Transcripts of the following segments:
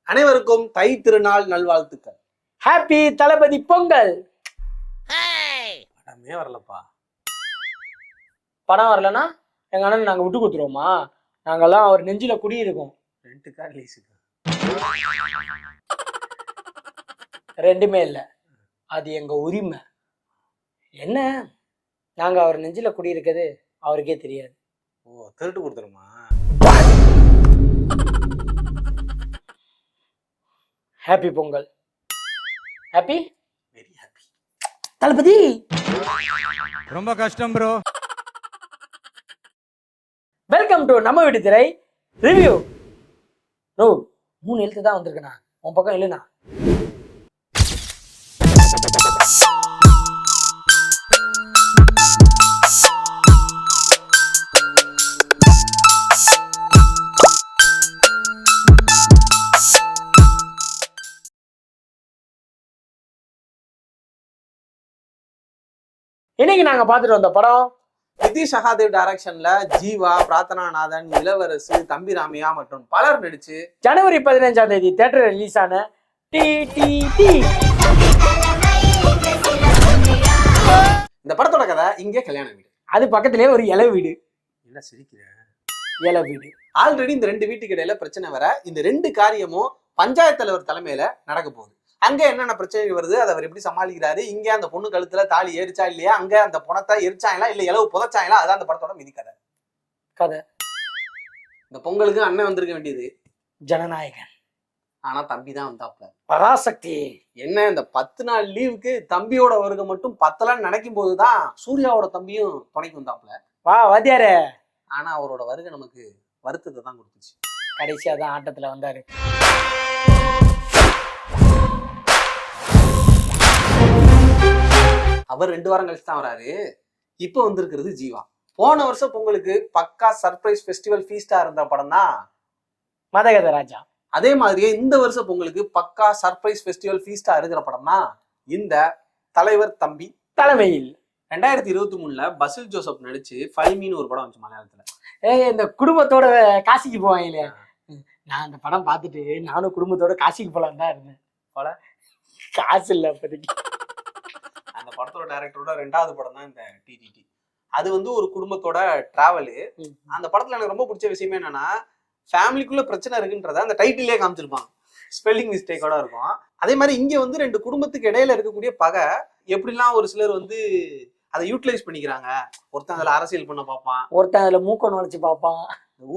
அனைவருக்கும் தை திருநாள் நல்வாழ்த்துக்கள். ஹாப்பி தளபதி பொங்கல். படமே வரலப்பா. படம் வரலன்னா எங்க அண்ணன் நாங்க விட்டு கொடுத்துருவோமா? நாங்கெல்லாம் அவர் நெஞ்சில குடியிருக்கோம். ரெண்டுக்கா ரிலீஸுக்கு ரெண்டுமே இல்லை, அது எங்க உரிமை. என்ன நாங்க அவர் நெஞ்சில குடியிருக்கிறது அவருக்கே தெரியாது. ஓ, திருட்டு கொடுத்துருமா? Happy Pongal. Happy very happy Thalapathy. ரொம்ப கஷ்டம் ப்ரோ. வெல்கம் டு நம்ம வீட்டு திரை ரிவ்யூ. நோ 3 எழுத்து தான் வந்திருக்கேண்ணா, உன் பக்கம் இல்லைண்ணா. இன்னைக்கு நாங்க பார்த்துட்டு வந்த படம் நிதிஷ் சகாதேவ் டைரக்ஷன்ல ஜீவா, பிரார்த்தனா நாதன், இளவரசு, தம்பி ராமையா மற்றும் பலர் நடிச்சு ஜனவரி 15ஆம் தேதி தியேட்டர் ரிலீஸ் ஆன டிடிடி. இந்த படத்தோட கதை இங்கே கல்யாண வீடு. அது பக்கத்திலே ஒரு இலை வீடு. என்ன சிரிக்கிறேன்? இலை வீடு. ஆல்ரெடி இந்த 2 வீட்டுக்கு இடையில பிரச்சனை வர இந்த 2 காரியமும் பஞ்சாயத்து தலைவர் தலைமையில நடக்க போகுது. அங்க என்னென்ன பிரச்சனை வருது, அதை அவர் எப்படி சமாளிக்கிறாரு, இங்க அந்த பொண்ணு கழுத்துல தாலி ஏறிச்சா இல்லையா, அங்க அந்த பணத்தை எரிச்சாங்களா இல்ல இளவு புதைச்சாங்களா, அதான் அந்த படத்தோட மிதி கதை. இந்த பொங்கலுக்கு அண்ணன் வந்திருக்க வேண்டியது ஜனநாயகன், ஆனா தம்பி தான் வந்தாப்ல. பராசக்தி. என்ன இந்த 10 நாள் லீவுக்கு தம்பியோட வருகை மட்டும் 10 நினைக்கும் போதுதான் சூர்யாவோட தம்பியும் துணைக்கு வந்தாப்ல. வா வாத்தியாரே. ஆனா அவரோட வருகை நமக்கு வருத்தத்தை தான் கொடுத்துச்சு. கடைசியா தான் ஆட்டத்துல வந்தாரு. அவர் 2 வாரம் கழிச்சு தான் வராரு. இப்ப வந்திருக்கிறது ஜீவா. போன வருஷம் பொங்கலுக்கு பக்கா சர்ப்ரைஸ் ஃபெஸ்டிவல் ஃபீஸ்டா இருந்த படம் தான் மதகத ராஜா. அதே மாதிரியே இந்த வருஷம் பொங்கலுக்கு பக்கா சர்ப்ரைஸ் ஃபெஸ்டிவல் ஃபீஸ்டா இருக்கிற படம் தான் இந்த தலைவர் தம்பி தலைமையில் 2023 பசில் ஜோசப் நடிச்சு ஃபைமின்னு ஒரு படம் வந்துச்சு மலையாளத்துல. இந்த குடும்பத்தோட காசிக்கு போவாங்க இல்லையா, நான் அந்த படம் பார்த்துட்டு நானும் குடும்பத்தோட காசிக்கு போலான்னு தான் இருந்தேன். போல காசு இல்லை அப்போதைக்கு. அந்த படத்தோட டைரக்டரோட 2வது படம் தான் இந்த டிடிடி. அது வந்து ஒரு குடும்பத்தோட டிராவலு. அந்த படத்துல எனக்கு ரொம்ப பிடிச்ச விஷயமே என்னன்னா, ஃபேமிலிக்குள்ள பிரச்சனை இருக்குன்றத அந்த டைட்டிலே காமிச்சிருப்பாங்க. ஸ்பெல்லிங் மிஸ்டேக்கோட இருக்கும். அதே மாதிரி இங்க வந்து 2 குடும்பத்துக்கு இடையில இருக்கக்கூடிய பகை எப்படிலாம் ஒரு சிலர் வந்து அதை யூட்டிலைஸ் பண்ணிக்கிறாங்க. ஒருத்தன் அதுல அரசியல் பண்ண பார்ப்பான், ஒருத்தன் அதுல மூக்க நுழைச்சு பார்ப்பான்.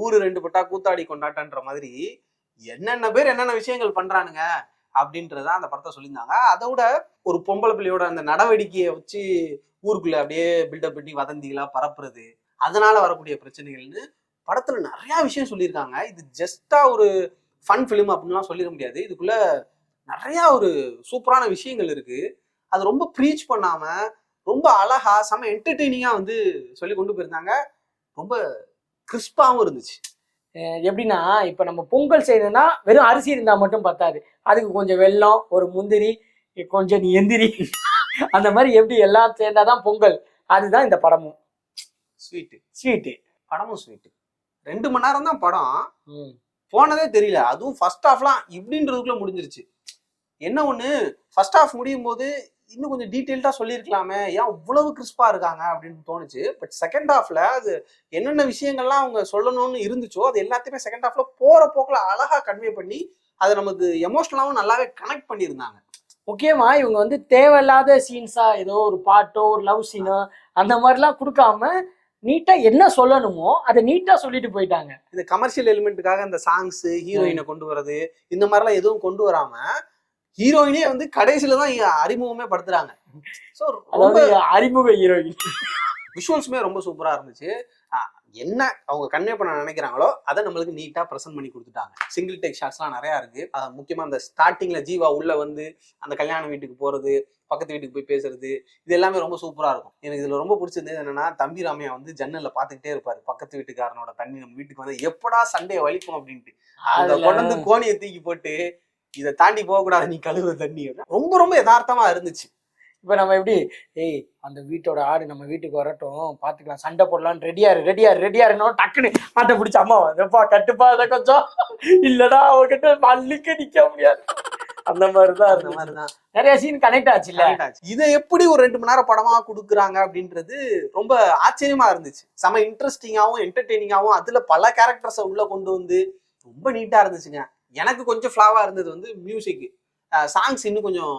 ஊரு 2 பட்டா கூத்தாடி கொண்டாட்டன்ற மாதிரி என்னென்ன பேர் என்னென்ன விஷயங்கள் பண்றானுங்க அப்படின்றதான் அந்த படத்தை சொல்லியிருந்தாங்க. அதோட ஒரு பொம்பளை பிள்ளையோட அந்த நடவடிக்கையை வச்சு ஊருக்குள்ள அப்படியே பில்டப் பண்ணி வதந்திகளா பரப்புறது, அதனால வரக்கூடிய பிரச்சனைகள்னு படத்துல நிறைய விஷயம் சொல்லியிருக்காங்க. இது ஜஸ்டா ஒரு ஃபன் ஃபிலிம் அப்படின்லாம் சொல்லிட முடியாது. இதுக்குள்ள நிறைய ஒரு சூப்பரான விஷயங்கள் இருக்கு. அது ரொம்ப ப்ரீச் பண்ணாம ரொம்ப அழகா செம என்டர்டெய்னிங்கா வந்து சொல்லி கொண்டு போயிருந்தாங்க. ரொம்ப கிறிஸ்பாவும் இருந்துச்சு. எப்படின்னா, இப்ப நம்ம பொங்கல் செய்யணும்னா வெறும் அரிசி இருந்தா மட்டும் பத்தாது, அதுக்கு கொஞ்சம் வெல்லம், ஒரு முந்திரி, கொஞ்சம் எந்திரி, அந்த மாதிரி எப்படி எல்லாம் சேர்ந்தாதான் பொங்கல். அதுதான் இந்த படமும். ஸ்வீட்டு படமும் ஸ்வீட்டு. 2 மணி நேரம் தான் படம். போனதே தெரியல. அதுவும் ஃபர்ஸ்ட் ஹாஃப்லாம் இப்படின்றதுக்குள்ள முடிஞ்சிருச்சு. என்ன ஒண்ணு, ஃபர்ஸ்ட் ஹாஃப் முடியும் போது இன்னும் கொஞ்சம் டீட்டெயில்டா சொல்லியிருக்கலாமே, ஏன் இவ்வளவு கிறிஸ்பா இருக்காங்க அப்படின்னு தோணுச்சு. பட் செகண்ட் ஹாஃப்ல அது என்னென்ன விஷயங்கள்லாம் அவங்க சொல்லணும்னு இருந்துச்சோ அது எல்லாத்தையுமே செகண்ட் ஹாஃப்ல போற போக்குல அழகா கன்வே பண்ணி அதை நமக்கு எமோஷனலாவும் நல்லாவே கனெக்ட் பண்ணியிருந்தாங்க. முக்கியமா இவங்க வந்து தேவையில்லாத சீன்ஸா ஏதோ ஒரு பாட்டோ ஒரு லவ் சீனோ அந்த மாதிரிலாம் கொடுக்காம நீட்டா என்ன சொல்லணுமோ அதை நீட்டா சொல்லிட்டு போயிட்டாங்க. இந்த கமர்ஷியல் எலிமெண்ட்டுக்காக இந்த சாங்ஸ், ஹீரோயினை கொண்டு வர்றது, இந்த மாதிரிலாம் எதுவும் கொண்டு வராம ஹீரோயினே வந்து கடைசியில தான் அறிமுகமே படுத்துறாங்க. ஸோ அறிமுக ஹீரோயின் விஷுவல்ஸுமே ரொம்ப சூப்பரா இருந்துச்சு. என்ன அவங்க கன்வே பண்ண நினைக்கிறாங்களோ அதை நம்மளுக்கு நீட்டா ப்ரெசென்ட் பண்ணி கொடுத்துட்டாங்க. சிங்கிள் டேக் ஷாட்ஸ்லாம் நிறையா இருக்கு. முக்கியமா அந்த ஸ்டார்டிங்ல ஜீவா உள்ள வந்து அந்த கல்யாண வீட்டுக்கு போறது, பக்கத்து வீட்டுக்கு போய் பேசுறது, இது எல்லாமே ரொம்ப சூப்பரா இருக்கும். எனக்கு இதுல ரொம்ப பிடிச்சது என்னன்னா, தம்பி ராமையா வந்து ஜன்னல்ல பாத்துக்கிட்டே இருப்பாரு, பக்கத்து வீட்டுக்காரனோட தண்ணி நம்ம வீட்டுக்கு வந்து எப்படா சண்டே வலிக்கும் அப்படின்ட்டு அந்த கொண்டு வந்து கோணியை தூக்கி போட்டு இதை தாண்டி போகக்கூடாது நீ கழுவுற தண்ணி. ரொம்ப ரொம்ப யதார்த்தமா இருந்துச்சு. இப்ப நம்ம எப்படி ஏய் அந்த வீட்டோட ஆடு நம்ம வீட்டுக்கு வரட்டும் பாத்துக்கலாம் சண்டை போடலாம் ரெடியாரு டக்குன்னு ஆட்டை பிடிச்ச அம்மா வந்துப்பா கட்டுப்பா அதை கொஞ்சம் இல்லடா அவகிட்ட மல்லிக்க நிக்க முடியாது அந்த மாதிரிதான் அந்த மாதிரிதான் நிறைய சீன் கனெக்ட் ஆச்சு இல்ல இதை எப்படி ஒரு 2 மணி நேரம் படமா கொடுக்குறாங்க அப்படின்றது ரொம்ப ஆச்சரியமா இருந்துச்சு. செம இன்ட்ரெஸ்டிங்காவும் என்டர்டெய்னிங்காவும் அதுல பல கேரக்டர்ஸை உள்ள கொண்டு வந்து ரொம்ப நீட்டா இருந்துச்சுங்க. எனக்கு கொஞ்சம் ஃபிளாவா இருந்தது வந்து மியூசிக் சாங்ஸ் இன்னும் கொஞ்சம்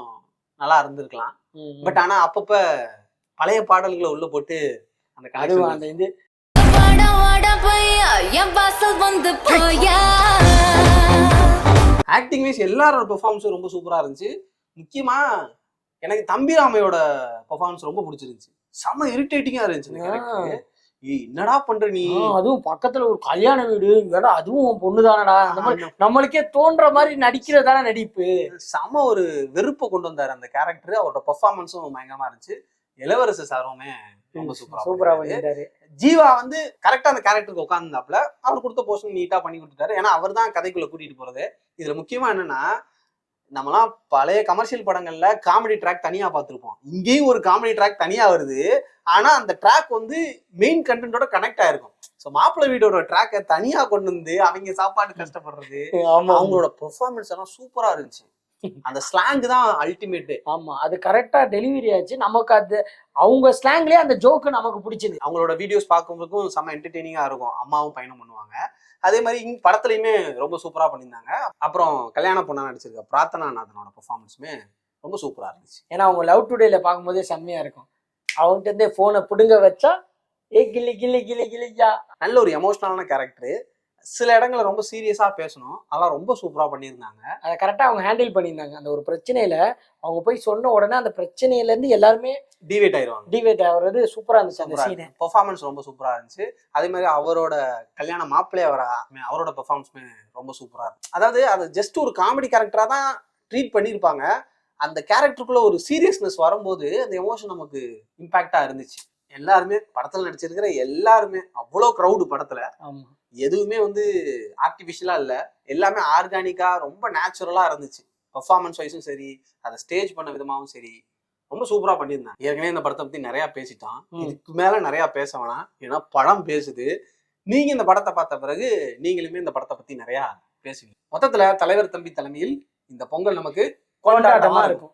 நல்லா இருந்திருக்கலாம். பட் ஆனா அப்பப்ப பழைய பாடல்களை உள்ள போட்டு அந்த அதுவும் அந்த இது ஆக்டிங் வைஸ் எல்லாரோட பெர்ஃபார்மன்ஸும் ரொம்ப சூப்பரா இருந்துச்சு. முக்கியமா எனக்கு தம்பிராமையோட பெர்ஃபார்மன்ஸ் ரொம்ப பிடிச்சிருந்துச்சு. செம இரிட்டேட்டிங்கா இருந்துச்சு. என்னடா பண்ற நீ, அதுவும் பக்கத்துல ஒரு கல்யாண வீடு வேடா, அதுவும் பொண்ணுதானடா, அந்த மாதிரி நம்மளுக்கே தோன்ற மாதிரி நடிக்கிறதான நடிப்பு. செம ஒரு வெறுப்பை கொண்டு வந்தாரு அந்த கேரக்டர். அவரோட பெர்ஃபார்மன்ஸும் பயங்கரமா இருந்துச்சு. இளவரசு சாருமே ரொம்ப சூப்பரா பண்ணிட்டாரு. ஜீவா வந்து கரெக்டா அந்த கேரக்டருக்கு உட்கார்ந்தாப்ல அவர் கொடுத்த போர்ஷன் நீட்டா பண்ணி கொடுத்துட்டாரு. ஏன்னா அவர் தான் கதைக்குள்ள கூட்டிட்டு போறது. இதுல முக்கியமா என்னன்னா, நம்மலாம் பழைய கமர்ஷியல் படங்கள்ல காமெடி ட்ராக் தனியா பார்த்திருப்போம். இங்கேயும் ஒரு காமெடி ட்ராக் தனியா வருது. ஆனா அந்த ட்ராக் வந்து மெயின் கண்டென்ட்டோட கனெக்ட் ஆயிருக்கும். ஸோ மாப்பிள்ளை வீடோட ட்ராக்கை தனியா கொண்டு வந்து அவங்க சாப்பாடு கஷ்டப்படுறது, அவங்களோட பெர்ஃபார்மன்ஸ் எல்லாம் சூப்பரா இருந்துச்சு. அந்த ஸ்லாங் தான் அல்டிமேட். ஆமா, அது கரெக்டா டெலிவரி ஆச்சு. நமக்கு அது அவங்க ஸ்லாங்லயே அந்த ஜோக்கு நமக்கு பிடிச்சது. அவங்களோட வீடியோஸ் பார்க்கும்போதுக்கும் செம்ம என்டர்டெய்னிங்கா இருக்கும். அம்மாவும் பையனும் பண்ணுவாங்க. அதே மாதிரி படத்துலையுமே ரொம்ப சூப்பரா பண்ணியிருந்தாங்க. அப்புறம் கல்யாண பொண்ணா நடிச்சிருக்க பிரார்த்தனா நாதனோட பெர்ஃபார்மன்ஸுமே ரொம்ப சூப்பரா இருந்துச்சு. ஏன்னா அவங்க லவ் டுடேல பார்க்கும்போதே செம்மையா இருக்கும். அவங்ககிட்ட இருந்தே போனை பிடுங்க வச்சா ஏ கிளி கிளி கிளி கிளியா, நல்ல ஒரு எமோஷனலான கேரக்டர். சில இடங்களை ரொம்ப சீரியஸா பேசணும், அதெல்லாம் ரொம்ப சூப்பரா பண்ணியிருந்தாங்க. அதை கரெக்டா அவங்க ஹேண்டில் பண்ணியிருந்தாங்க. அந்த ஒரு பிரச்சனையில அவங்க போய் சொன்ன உடனே அந்த பிரச்சனையில இருந்து எல்லாருமே டிவேட் ஆகுறது சூப்பரா இருந்துச்சு. அந்த சீன் பெர்ஃபார்மன்ஸ் ரொம்ப சூப்பரா இருந்துச்சு. அதே மாதிரி அவரோட கல்யாண மாப்பிள்ளை அவரோட பெர்ஃபார்மன்ஸுமே ரொம்ப சூப்பரா இருந்துச்சு. அதாவது அது ஜஸ்ட் ஒரு காமெடி கேரக்டரா தான் ட்ரீட் பண்ணியிருப்பாங்க. அந்த கேரக்டருக்குள்ள ஒரு சீரியஸ்னஸ் வரும்போது அந்த எமோஷன் நமக்கு இம்பாக்டா இருந்துச்சு. எல்லாருமே படத்துல நடிச்சிருக்கிற எல்லாருமே அவ்வளோ க்ரௌடு படத்துல. எதுவுமே வந்து ஆர்டிஃபிஷியலா இல்ல, எல்லாமே ஆர்கானிக்கா ரொம்ப நேச்சுரலா இருந்துச்சு. பெர்ஃபார்மன்ஸ் வைஸும் சரி, அதை ஸ்டேஜ் பண்ண விதமாவும் சரி, ரொம்ப சூப்பரா பண்ணியிருந்தாங்க. ஏற்கனவே இந்த படத்தை பத்தி நிறைய பேசிட்டான். இதுக்கு மேல நிறைய பேச வேணாம், ஏன்னா படம் பேசுது. நீங்க இந்த படத்தை பார்த்த பிறகு நீங்களுமே இந்த படத்தை பத்தி நிறைய பேசுவீங்க. மொத்தத்துல தலைவர் தம்பி தலைமையில் இந்த பொங்கல் நமக்கு கொண்டாட்டமா இருக்கும்.